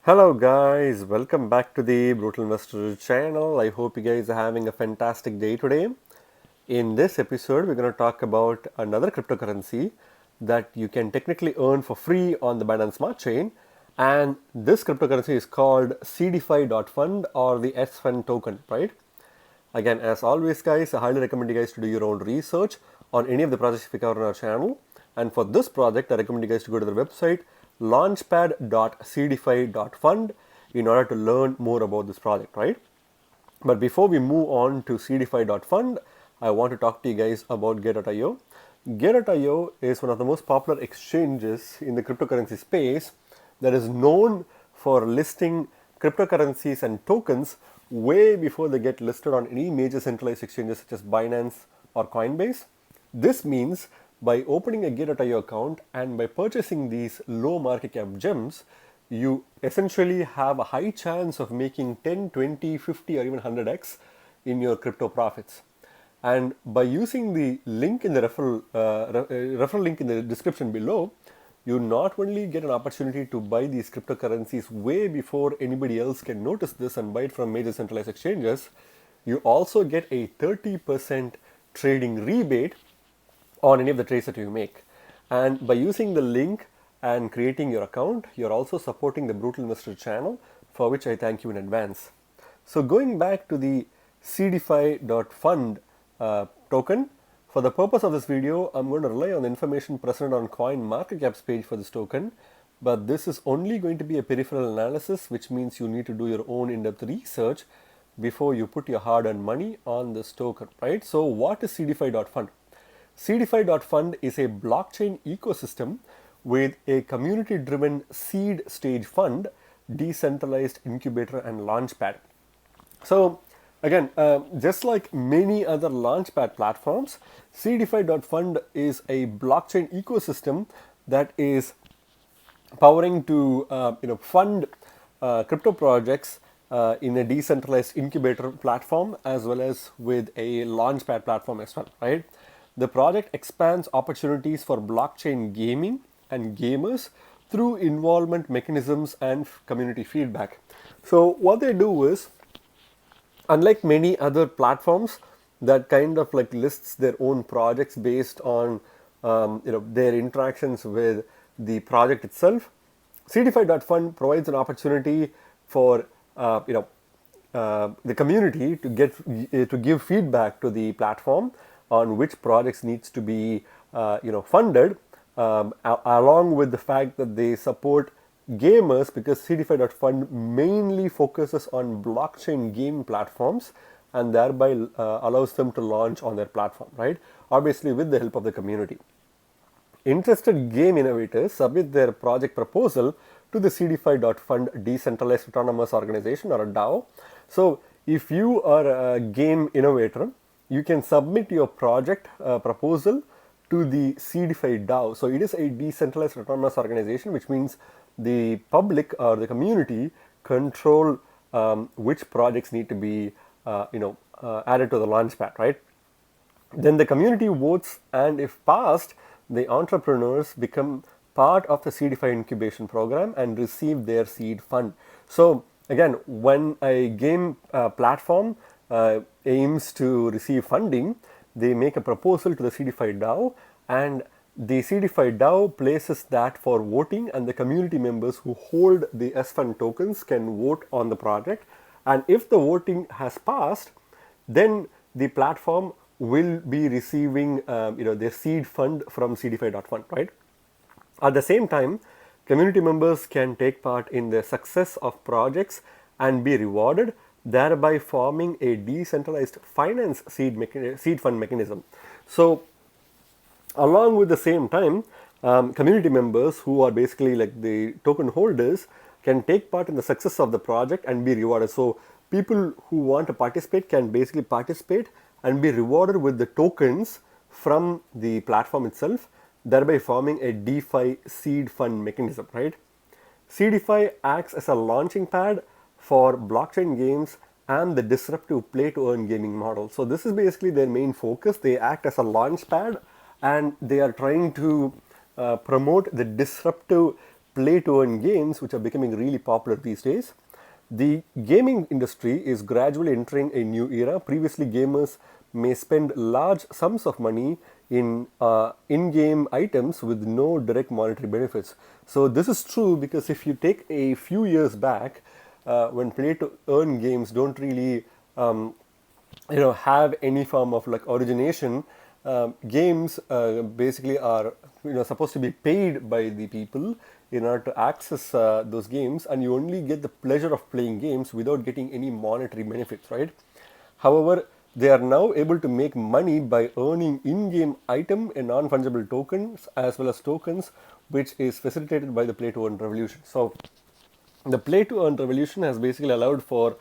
Hello guys, welcome back to the Brutal Investor channel. I hope you guys are having a fantastic day today. In this episode, we're going to talk about another cryptocurrency that you can technically earn for free on the Binance Smart Chain. And this cryptocurrency is called Seedify.Fund or the SFUND token, right? Again, as always guys, I highly recommend you guys to do your own research on any of the projects we cover on our channel. And for this project, I recommend you guys to go to the website launchpad.seedify.fund in order to learn more about this project, right? But before we move on to Seedify.Fund, I want to talk to you guys about Gateio. Gateio is one of the most popular exchanges in the cryptocurrency space that is known for listing cryptocurrencies and tokens way before they get listed on any major centralized exchanges such as Binance or Coinbase. This means by opening a Gateio account and by purchasing these low market cap gems, you essentially have a high chance of making 10, 20, 50 or even 100x in your crypto profits. And by using the link in the referral link in the description below, you not only get an opportunity to buy these cryptocurrencies way before anybody else can notice this and buy it from major centralized exchanges, you also get a 30% trading rebate on any of the trades that you make. And by using the link and creating your account, you're also supporting the Brutal Investor channel, for which I thank you in advance. So going back to the Seedify.Fund token, for the purpose of this video, I'm going to rely on the information present on CoinMarketCap's page for this token, but this is only going to be a peripheral analysis, which means you need to do your own in-depth research before you put your hard-earned money on this token, right? So what is Seedify.Fund? Seedify.Fund is a blockchain ecosystem with a community-driven seed stage fund, decentralized incubator and launchpad. So again, just like many other launchpad platforms, Seedify.Fund is a blockchain ecosystem that is powering to fund crypto projects in a decentralized incubator platform as well as with a launchpad platform as well, right? The project expands opportunities for blockchain gaming and gamers through involvement mechanisms and community feedback. So what they do is, unlike many other platforms that kind of like lists their own projects based on their interactions with the project itself, Seedify.Fund provides an opportunity for the community to give feedback to the platform on which projects needs to be funded, along with the fact that they support gamers, because Seedify.Fund mainly focuses on blockchain game platforms and thereby allows them to launch on their platform, right? Obviously with the help of the community. Interested game innovators submit their project proposal to the Seedify.Fund Decentralized Autonomous Organization, or a DAO. So if you are a game innovator, you can submit your project proposal to the Seedify DAO. So it is a decentralized autonomous organization, which means the public or the community control which projects need to be added to the launchpad, right? Then the community votes, and if passed, the entrepreneurs become part of the Seedify incubation program and receive their seed fund. So again, when a game platform aims to receive funding, they make a proposal to the Seedify DAO, and the Seedify DAO places that for voting, and the community members who hold the SFUND tokens can vote on the project. And if the voting has passed, then the platform will be receiving their seed fund from Seedify.Fund, right? At the same time, community members can take part in the success of projects and be rewarded, thereby forming a decentralized finance seed fund mechanism. So along with the same time, community members who are basically like the token holders can take part in the success of the project and be rewarded. So people who want to participate can basically participate and be rewarded with the tokens from the platform itself, thereby forming a DeFi seed fund mechanism, right? Seedify acts as a launching pad for blockchain games and the disruptive play to earn gaming model. So this is basically their main focus. They act as a launch pad and they are trying to promote the disruptive play to earn games, which are becoming really popular these days. The gaming industry is gradually entering a new era. Previously, gamers may spend large sums of money in in-game items with no direct monetary benefits. So this is true because if you take a few years back, when play-to-earn games don't really have any form of like origination, games basically are supposed to be paid by the people in order to access those games, and you only get the pleasure of playing games without getting any monetary benefits, right? However, they are now able to make money by earning in-game item and non-fungible tokens as well as tokens, which is facilitated by the play-to-earn revolution. So the play to earn revolution has basically allowed for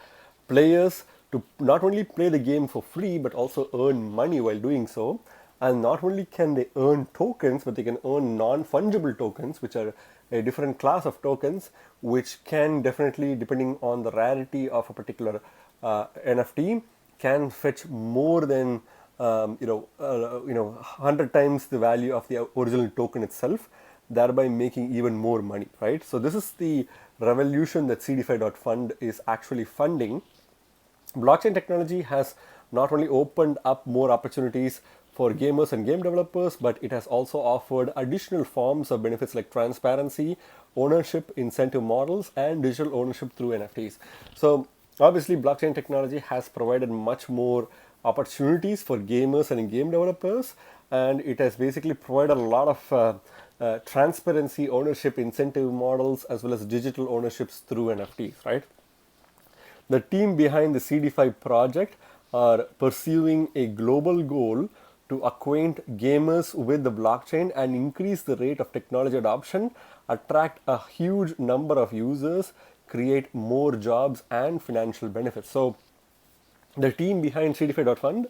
players to not only play the game for free but also earn money while doing so. And not only can they earn tokens, but they can earn non-fungible tokens, which are a different class of tokens, which can definitely, depending on the rarity of a particular NFT, can fetch more than 100 times the value of the original token itself, thereby making even more money, right? So this is the revolution that Seedify.Fund is actually funding. Blockchain technology has not only opened up more opportunities for gamers and game developers, but it has also offered additional forms of benefits like transparency, ownership, incentive models, and digital ownership through NFTs. So obviously, blockchain technology has provided much more opportunities for gamers and game developers, and it has basically provided a lot of transparency, ownership, incentive models, as well as digital ownerships through NFTs, right? The team behind the Seedify project are pursuing a global goal to acquaint gamers with the blockchain and increase the rate of technology adoption, attract a huge number of users, create more jobs and financial benefits. So the team behind Seedify.Fund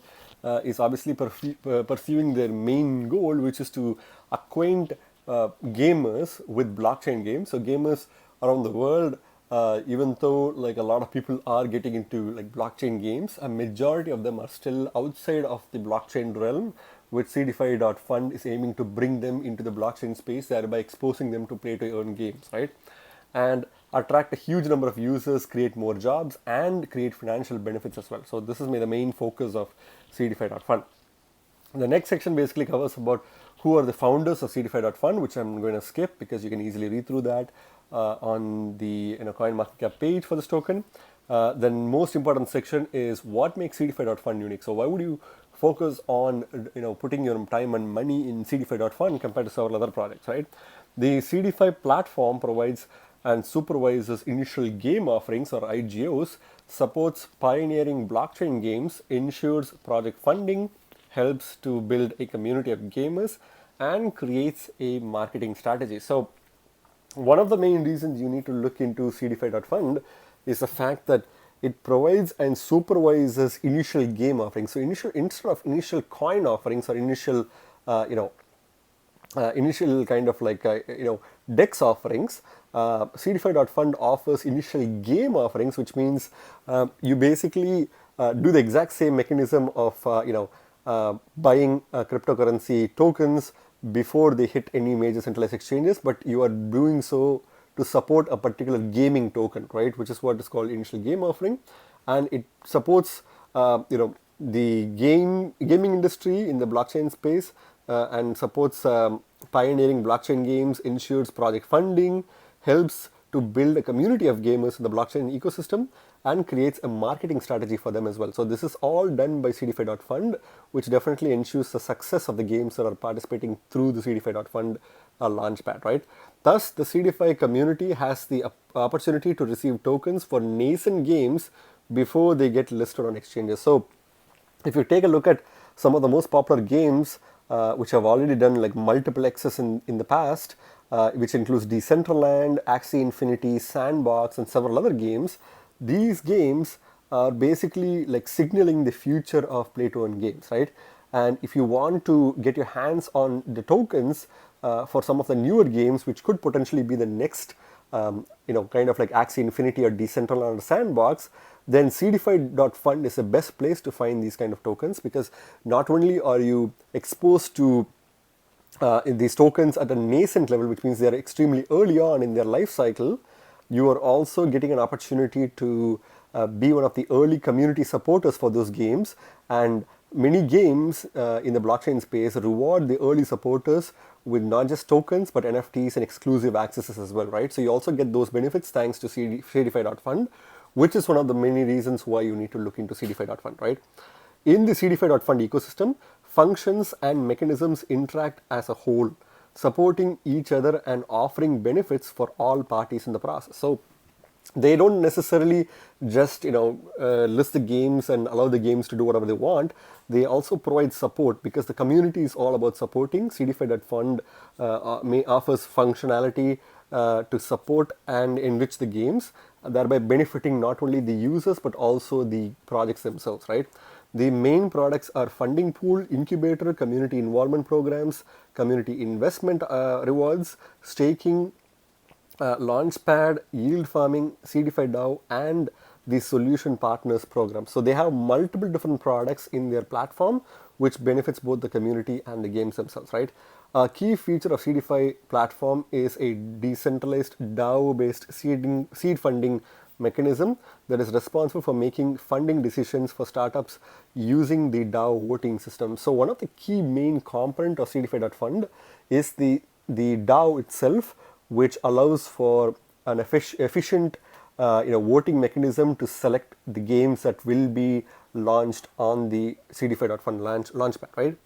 is obviously pursuing their main goal, which is to acquaint gamers with blockchain games. So gamers around the world, even though like a lot of people are getting into like blockchain games, a majority of them are still outside of the blockchain realm, which Seedify.Fund is aiming to bring them into the blockchain space, thereby exposing them to play to earn games, right? And attract a huge number of users, create more jobs, and create financial benefits as well. So this is the main focus of Seedify.Fund. The next section basically covers about who are the founders of Seedify.Fund, which I'm going to skip because you can easily read through that on the CoinMarketCap page for this token. The most important section is what makes Seedify.Fund unique. So why would you focus on putting your time and money in Seedify.Fund compared to several other projects, right? The Seedify platform provides and supervises initial game offerings or IGOs, supports pioneering blockchain games, ensures project funding, helps to build a community of gamers, and creates a marketing strategy. So one of the main reasons you need to look into Seedify.Fund is the fact that it provides and supervises initial game offerings. So instead of initial coin offerings or initial initial kind of like DEX offerings, Seedify.Fund offers initial game offerings, which means you basically do the exact same mechanism of buying cryptocurrency tokens before they hit any major centralized exchanges, but you are doing so to support a particular gaming token, right? Which is what is called initial game offering, and it supports the gaming industry in the blockchain space, and supports pioneering blockchain games, ensures project funding, helps to build a community of gamers in the blockchain ecosystem, and creates a marketing strategy for them as well. So this is all done by Seedify.Fund, which definitely ensures the success of the games that are participating through the Seedify.Fund launchpad, right? Thus, the Seedify community has the opportunity to receive tokens for nascent games before they get listed on exchanges. So if you take a look at some of the most popular games which have already done like multiple X's in the past, which includes Decentraland, Axie Infinity, Sandbox, and several other games, these games are basically like signaling the future of play-to-earn games, right? And if you want to get your hands on the tokens for some of the newer games, which could potentially be the next, kind of like Axie Infinity or Decentraland or Sandbox, then Seedify.Fund is the best place to find these kind of tokens, because not only are you exposed to in these tokens at a nascent level, which means they're extremely early on in their life cycle, you are also getting an opportunity to be one of the early community supporters for those games. And many games in the blockchain space reward the early supporters with not just tokens but NFTs and exclusive accesses as well, right? So you also get those benefits thanks to Seedify.Fund, which is one of the many reasons why you need to look into Seedify.Fund, right? In the Seedify.Fund ecosystem, functions and mechanisms interact as a whole, supporting each other and offering benefits for all parties in the process. So they don't necessarily just list the games and allow the games to do whatever they want. They also provide support because the community is all about supporting. Seedify.Fund may offers functionality to support and enrich the games, thereby benefiting not only the users but also the projects themselves, right? The main products are funding pool, incubator, community involvement programs, community investment rewards, staking, Launchpad, yield farming, Seedify DAO, and the solution partners program. So they have multiple different products in their platform, which benefits both the community and the games themselves, right? A key feature of Seedify platform is a decentralized DAO-based seed funding mechanism that is responsible for making funding decisions for startups using the DAO voting system. So one of the key main component of Seedify.Fund is the DAO itself, which allows for an efficient voting mechanism to select the games that will be launched on the Seedify.Fund launchpad, right?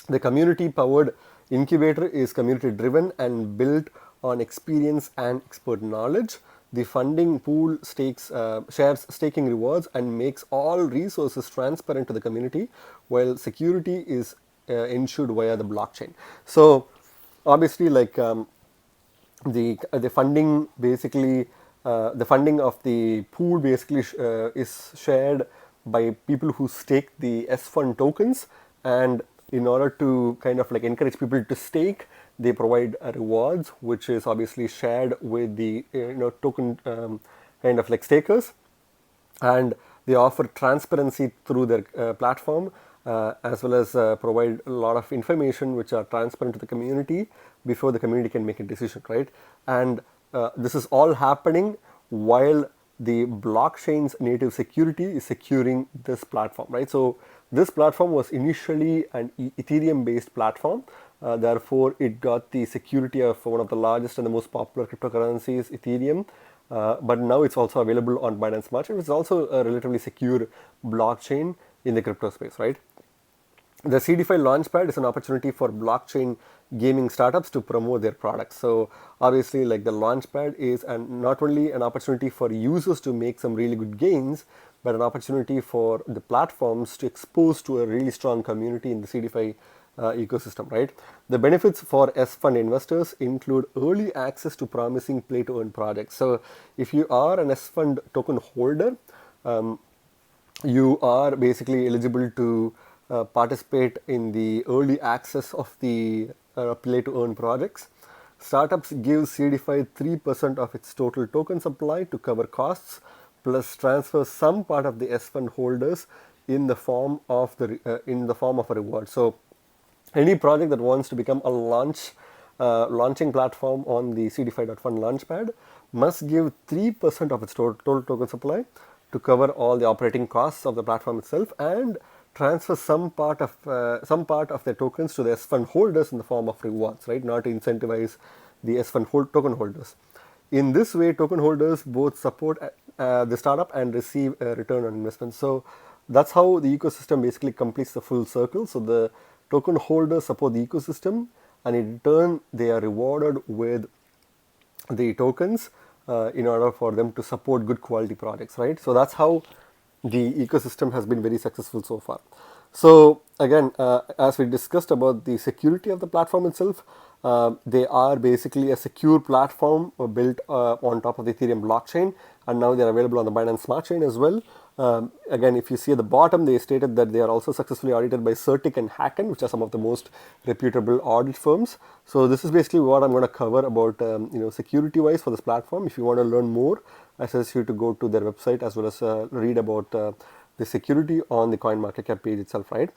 The community-powered incubator is community-driven and built on experience and expert knowledge. The funding pool shares staking rewards and makes all resources transparent to the community, while security is ensured via the blockchain. So, obviously, the funding basically the funding of the pool basically is shared by people who stake the SFUND tokens, and in order to kind of like encourage people to stake, they provide rewards, which is obviously shared with the token kind of like stakers, and they offer transparency through their platform, as well as provide a lot of information which are transparent to the community before the community can make a decision, right? And this is all happening while the blockchain's native security is securing this platform, right? So this platform was initially an Ethereum based platform. Therefore, it got the security of one of the largest and the most popular cryptocurrencies, Ethereum. But now it's also available on Binance Smart Chain, which is also a relatively secure blockchain in the crypto space, right? The Seedify Launchpad is an opportunity for blockchain gaming startups to promote their products. So obviously, like the Launchpad is not only an opportunity for users to make some really good gains, but an opportunity for the platforms to expose to a really strong community in the Seedify ecosystem, right? The benefits for SFUND investors include early access to promising play-to-earn projects. So if you are an SFUND token holder, you are basically eligible to participate in the early access of the play-to-earn projects. Startups give Seedify 3% of its total token supply to cover costs, plus transfer some part of the SFUND holders in the form of a reward. So any project that wants to become a launching platform on the Seedify.Fund launchpad must give 3% of its total token supply to cover all the operating costs of the platform itself, and transfer some part of their tokens to the SFUND holders in the form of rewards, right? Not to incentivize the SFUND token holders. In this way, token holders both support the startup and receive a return on investment. So that's how the ecosystem basically completes the full circle. So the token holders support the ecosystem, and in turn, they are rewarded with the tokens in order for them to support good quality projects, right? So that's how the ecosystem has been very successful so far. So again, as we discussed about the security of the platform itself, they are basically a secure platform built on top of the Ethereum blockchain, and now they're available on the Binance Smart Chain as well. Again, if you see at the bottom, they stated that they are also successfully audited by Certic and Hacken, which are some of the most reputable audit firms. So this is basically what I'm going to cover about security-wise for this platform. If you want to learn more, I suggest you to go to their website as well as read about the security on the CoinMarketCap page itself, right?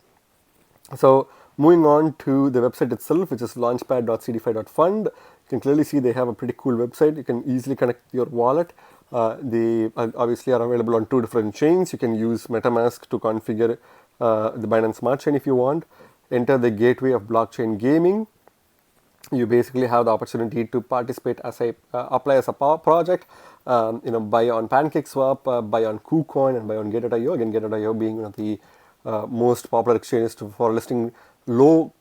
So Moving on to the website itself, which is launchpad.cd5.fund. You can clearly see they have a pretty cool website. You can easily connect your wallet. They obviously are available on 2 different chains. You can use MetaMask to configure the Binance Smart Chain if you want. Enter the gateway of blockchain gaming. You basically have the opportunity to participate as a apply as a project, buy on PancakeSwap, buy on Kucoin, and buy on Gateio. Again, Gateio being one of the most popular exchanges for listing low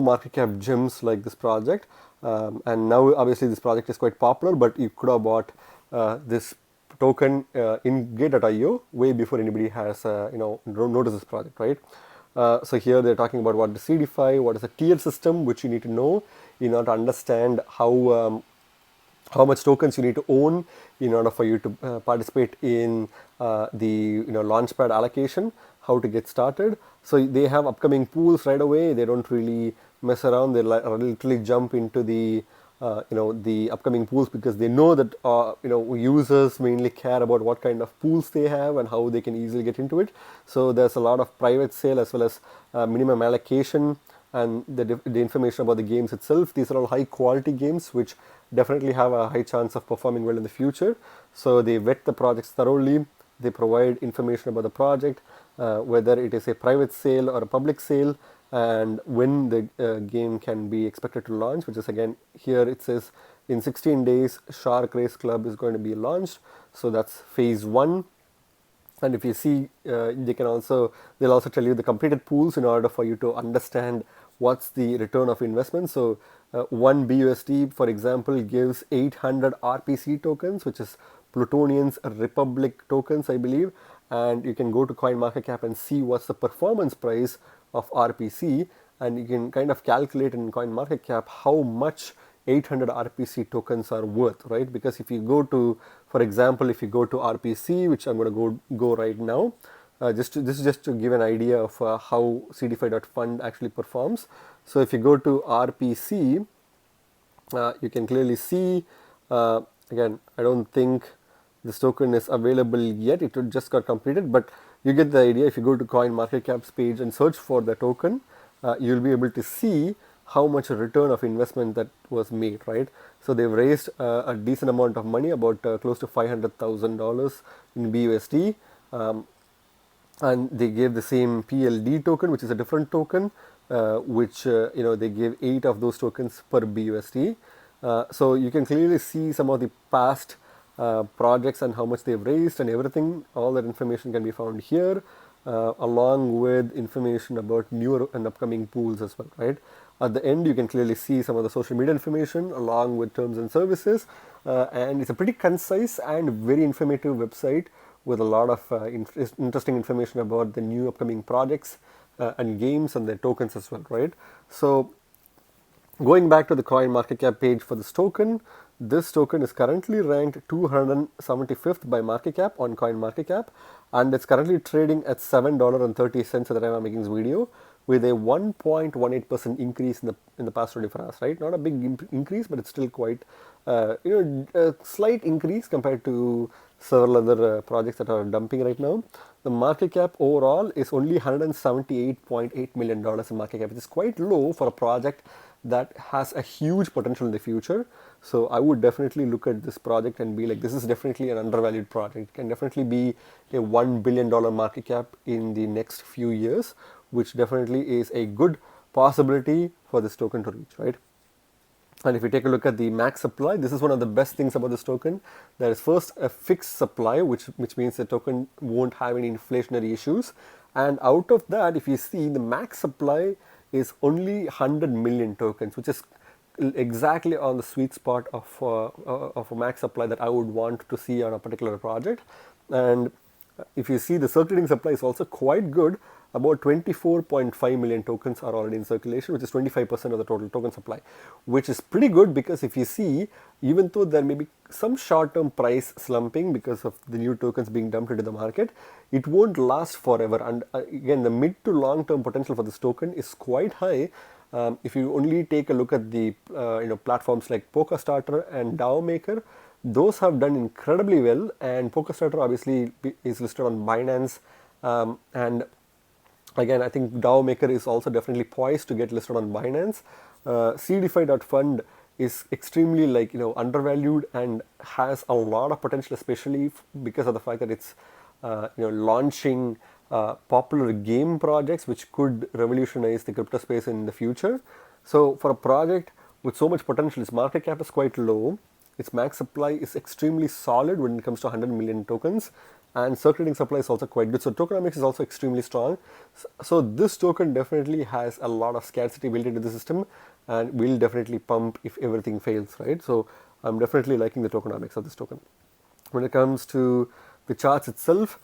market cap gems like this project. And now obviously this project is quite popular, but you could have bought this token in Gate.io way before anybody has noticed this project, right? So here they're talking about what is Seedify, what is a tier system, which you need to know in order to understand how much tokens you need to own in order for you to participate in the launchpad allocation, how to get started. So they have upcoming pools right away. They don't really mess around. They literally jump into the the upcoming pools because they know that users mainly care about what kind of pools they have and how they can easily get into it. So there's a lot of private sale as well as minimum allocation and the information about the games itself. These are all high quality games which definitely have a high chance of performing well in the future. So they vet the projects thoroughly. They provide information about the project, whether it is a private sale or a public sale, and when the game can be expected to launch, which is again here it says in 16 days Shark Race Club is going to be launched. So that's phase 1. And if you see, they'll also tell you the completed pools in order for you to understand what's the return of investment. So 1 BUSD, for example, gives 800 RPC tokens, which is Plutonian's Republic tokens, I believe. And you can go to CoinMarketCap and see what's the performance price of RPC, and you can kind of calculate in CoinMarketCap how much 800 RPC tokens are worth, right? Because if you go to, for example, if you go to RPC, which I'm going to go right now, this is just to give an idea of how Seedify.Fund actually performs. So if you go to RPC, you can clearly see, again, I don't think this token is available yet. It just got completed, but you get the idea. If you go to CoinMarketCap's page and search for the token, you'll be able to see how much return of investment that was made, right? So they've raised a decent amount of money, about close to $500,000 in BUSD, and they gave the same PLD token, which is a different token, which they gave 8 of those tokens per BUSD. So you can clearly see some of the past projects and how much they've raised and everything. All that information can be found here, along with information about newer and upcoming pools as well, right? At the end, you can clearly see some of the social media information along with terms and services, and it's a pretty concise and very informative website with a lot of interesting information about the new upcoming projects and games and their tokens as well, right? So going back to the CoinMarketCap page for this token is currently ranked 275th by market cap on CoinMarketCap, and it's currently trading at $7.30 at the time I'm making this video, with a 1.18% increase in the past 24 hours, right? Not a big increase, but it's still quite a slight increase compared to several other projects that are dumping right now. The market cap overall is only $178.8 million in market cap, which is quite low for a project that has a huge potential in the future. So I would definitely look at this project and be like, this is definitely an undervalued project. It can definitely be a $1 billion market cap in the next few years, which definitely is a good possibility for this token to reach, right? And if you take a look at the max supply, this is one of the best things about this token. There is first a fixed supply, which means the token won't have any inflationary issues. And out of that, if you see, the max supply is only 100 million tokens, which is exactly on the sweet spot of a max supply that I would want to see on a particular project. And if you see, the circulating supply is also quite good. About 24.5 million tokens are already in circulation, which is 25% of the total token supply, which is pretty good because if you see, even though there may be some short-term price slumping because of the new tokens being dumped into the market, it won't last forever. And again, the mid to long-term potential for this token is quite high. If you only take a look at the platforms like PokerStarter and DAO Maker, those have done incredibly well. And PokerStarter obviously is listed on Binance, and Again, I think DAO Maker is also definitely poised to get listed on Binance. Seedify.Fund is extremely undervalued and has a lot of potential, especially because of the fact that it's launching popular game projects which could revolutionize the crypto space in the future. So for a project with so much potential, its market cap is quite low. Its max supply is extremely solid when it comes to 100 million tokens, and circulating supply is also quite good. So tokenomics is also extremely strong. So this token definitely has a lot of scarcity built into the system and will definitely pump if everything fails, right? So I'm definitely liking the tokenomics of this token. When it comes to the charts itself,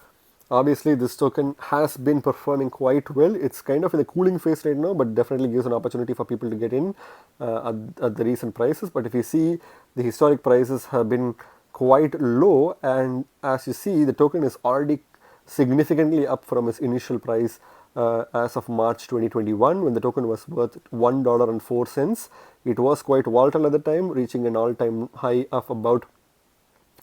obviously this token has been performing quite well. It's kind of in a cooling phase right now, but definitely gives an opportunity for people to get in at the recent prices. But if you see, the historic prices have been quite low, and as you see, the token is already significantly up from its initial price as of March 2021, when the token was worth $1.04. It was quite volatile at the time, reaching an all-time high of about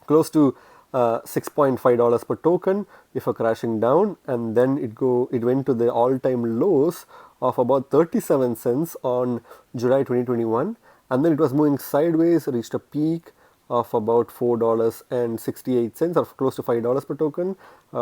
close to $6.5 per token before crashing down, and then it went to the all-time lows of about 37 cents on July 2021, and then it was moving sideways, reached a peak of about $4.68 or close to $5 per token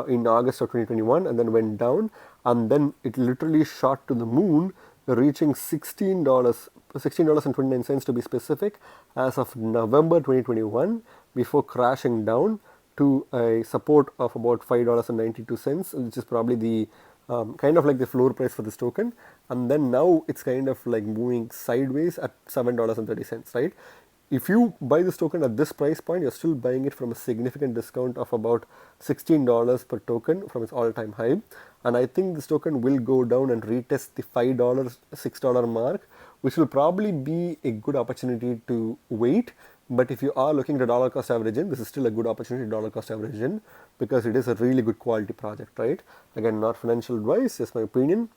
in August of 2021, and then went down, and then it literally shot to the moon, reaching $16.29 to be specific as of November 2021, before crashing down to a support of about $5.92, which is probably the kind of like the floor price for this token. And then now it's kind of like moving sideways at $7.30, right? If you buy this token at this price point, you're still buying it from a significant discount of about $16 per token from its all-time high. And I think this token will go down and retest the $5, $6 mark, which will probably be a good opportunity to wait. But if you are looking at dollar cost average in, this is still a good opportunity to dollar cost average in, because it is a really good quality project, right? Again, not financial advice, just my opinion.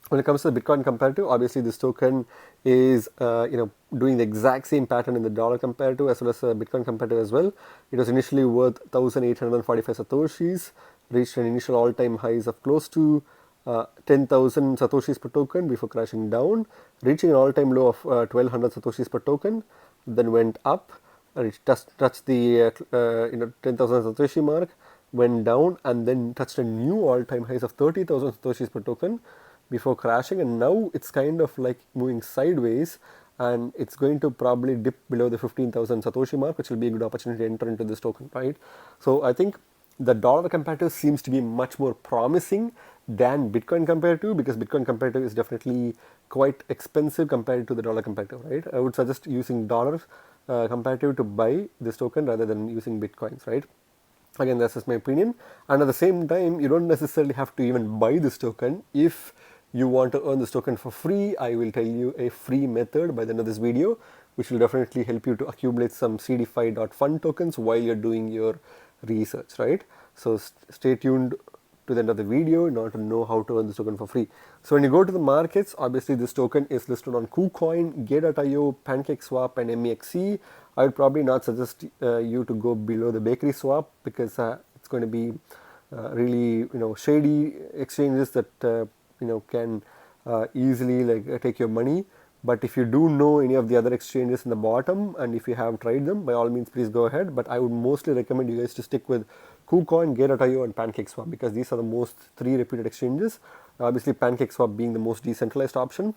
When it comes to the Bitcoin comparative, obviously this token is doing the exact same pattern in the dollar comparative as well as Bitcoin comparative as well. It was initially worth 1,845 satoshis, reached an initial all-time highs of close to 10,000 satoshis per token before crashing down, reaching an all-time low of 1,200 satoshis per token, then went up, it touched the 10,000 satoshi mark, went down, and then touched a new all-time highs of 30,000 satoshis per token before crashing, and now it's kind of like moving sideways, and it's going to probably dip below the 15,000 satoshi mark, which will be a good opportunity to enter into this token, right? So I think the dollar comparative seems to be much more promising than Bitcoin comparative, because Bitcoin comparative is definitely quite expensive compared to the dollar comparative, right? I would suggest using dollar comparative to buy this token rather than using Bitcoins, right? Again, that's just my opinion. And at the same time, you don't necessarily have to even buy this token. If you want to earn this token for free, I will tell you a free method by the end of this video, which will definitely help you to accumulate some Seedify.Fund tokens while you're doing your research, right? So stay tuned to the end of the video in order to know how to earn this token for free. So when you go to the markets, obviously this token is listed on Kucoin, Gateio, PancakeSwap, and MEXC. I would probably not suggest you to go below the bakery swap, because it's going to be really shady exchanges that can easily take your money. But if you do know any of the other exchanges in the bottom, and if you have tried them, by all means please go ahead. But I would mostly recommend you guys to stick with Kucoin, Gateio, and PancakeSwap, because these are the most three reputed exchanges. Obviously PancakeSwap being the most decentralized option,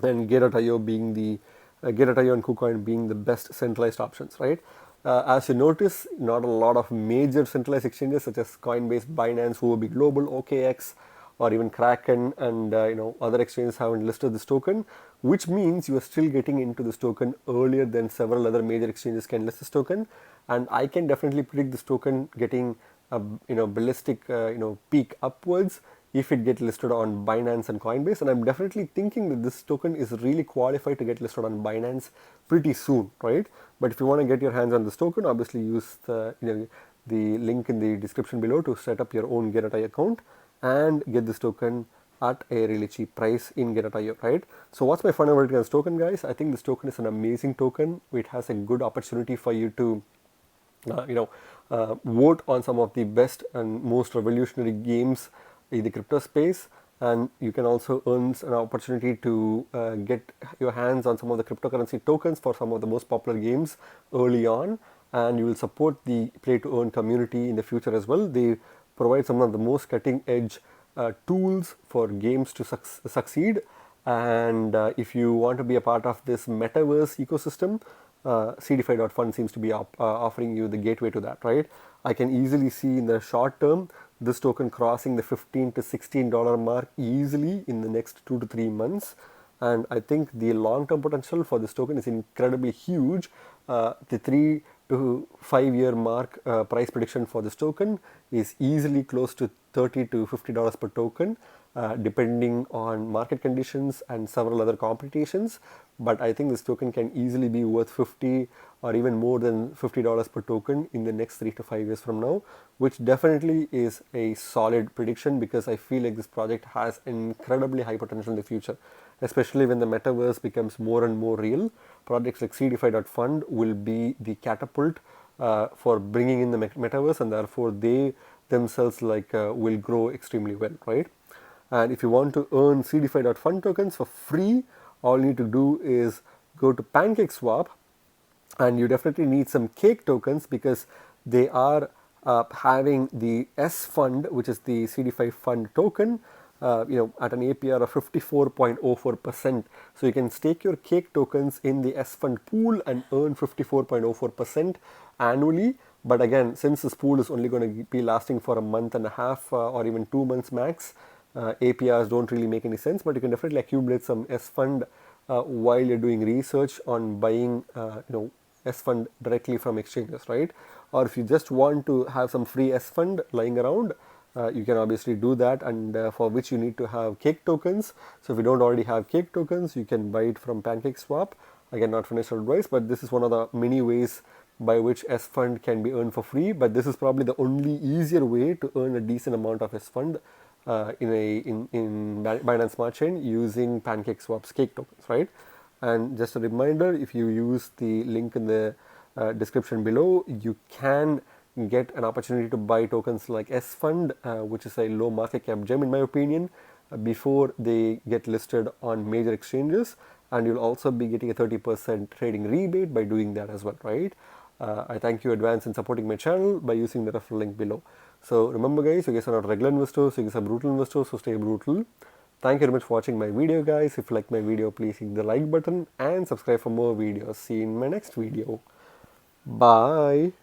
and Gateio being the Gateio and Kucoin being the best centralized options, right? As you notice, not a lot of major centralized exchanges such as Coinbase, Binance, Huobi Global, OKX, or even Kraken and other exchanges haven't listed this token, which means you are still getting into this token earlier than several other major exchanges can list this token. And I can definitely predict this token getting a ballistic peak upwards if it gets listed on Binance and Coinbase. And I'm definitely thinking that this token is really qualified to get listed on Binance pretty soon, right? But if you want to get your hands on this token, obviously use the link in the description below to set up your own Gateio account and get this token at a really cheap price in Gateio, right? So what's my final verdict on this token, guys? I think this token is an amazing token. It has a good opportunity for you to vote on some of the best and most revolutionary games in the crypto space. and you can also earn an opportunity to get your hands on some of the cryptocurrency tokens for some of the most popular games early on, and you will support the play to earn community in the future as well. They provide some of the most cutting edge tools for games to succeed, and if you want to be a part of this metaverse ecosystem, Seedify.Fund seems to be offering you the gateway to that, right? I can easily see in the short term this token crossing the $15 to $16 mark easily in the next 2 to 3 months. And I think the long-term potential for this token is incredibly huge. The 3 to 5 year mark price prediction for this token is easily close to $30 to $50 per token, depending on market conditions and several other computations. But I think this token can easily be worth 50 or even more than $50 per token in the next 3 to 5 years from now, which definitely is a solid prediction, because I feel like this project has incredibly high potential in the future, especially when the metaverse becomes more and more real. Projects like Seedify.Fund will be the catapult for bringing in the metaverse, and therefore they themselves will grow extremely well, right? And if you want to earn Seedify.Fund tokens for free, all you need to do is go to PancakeSwap, and you definitely need some cake tokens, because they are having the SFUND, which is the Cd5 Fund token, at an APR of 54.04%. So you can stake your cake tokens in the SFUND pool and earn 54.04% annually. But again, since this pool is only going to be lasting for a month and a half or even 2 months max, APRs don't really make any sense. But you can definitely accumulate some SFUND while you're doing research on buying, SFUND directly from exchanges, right? Or if you just want to have some free SFUND lying around, you can obviously do that, and for which you need to have cake tokens. So if you don't already have cake tokens, you can buy it from PancakeSwap. Again, not financial advice, but this is one of the many ways by which SFUND can be earned for free. But this is probably the only easier way to earn a decent amount of SFUND in Binance Smart Chain using PancakeSwap's cake tokens, right? And just a reminder, if you use the link in the description below, you can get an opportunity to buy tokens like SFUND, which is a low market cap gem in my opinion, before they get listed on major exchanges. And you'll also be getting a 30% trading rebate by doing that as well, right? I thank you in advance in supporting my channel by using the referral link below. So remember guys, you guys are not regular investors, you guys are brutal investors, so stay brutal. Thank you very much for watching my video guys. If you like my video, please hit the like button and subscribe for more videos. See you in my next video. Bye.